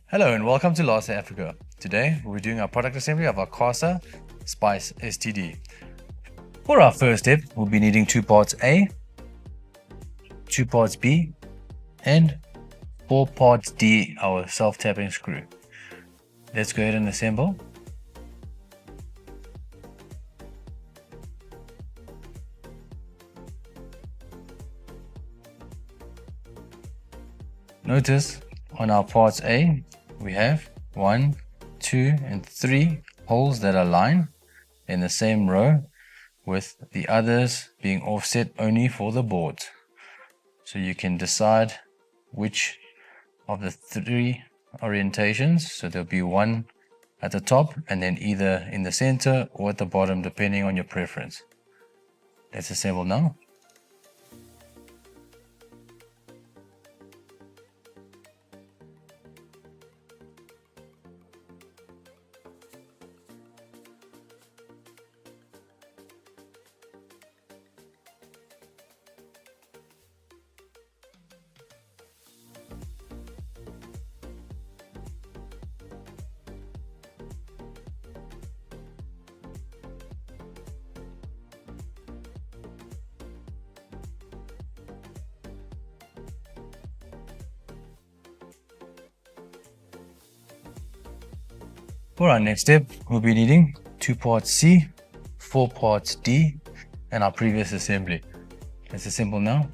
Hello and welcome to Lasa.Africa. Today we're doing our product assembly of our CASA-SPICESTD. For our first step, we'll be needing 2 parts A, 2 parts B, and 4 parts D, our self-tapping screw. Let's go ahead and assemble. Notice on our parts A, we have 1, 2, and 3 holes that align in the same row, with the others being offset only for the boards. So you can decide which of the 3 orientations. So there'll be one at the top and then either in the center or at the bottom, depending on your preference. Let's assemble now. For our next step, we'll be needing 2 parts C, 4 parts D, and our previous assembly. Let's assemble now.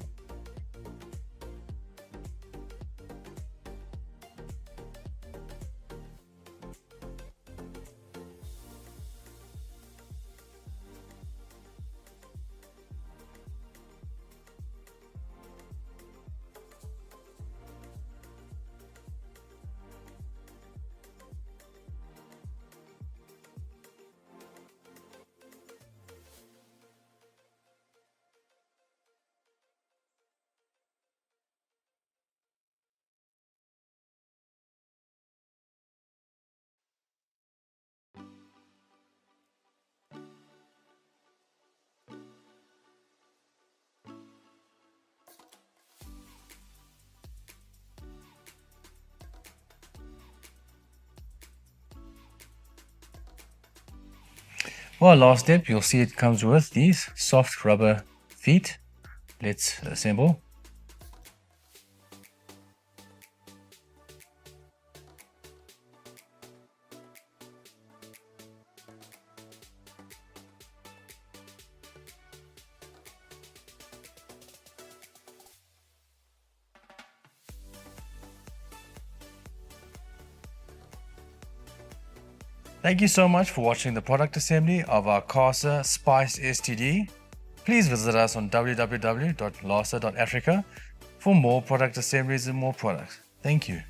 For our last step, you'll see it comes with these soft rubber feet. Let's assemble. Thank you so much for watching the product assembly of our CASA-SPICESTD. Please visit us on www.lasa.africa for more product assemblies and more products. Thank you.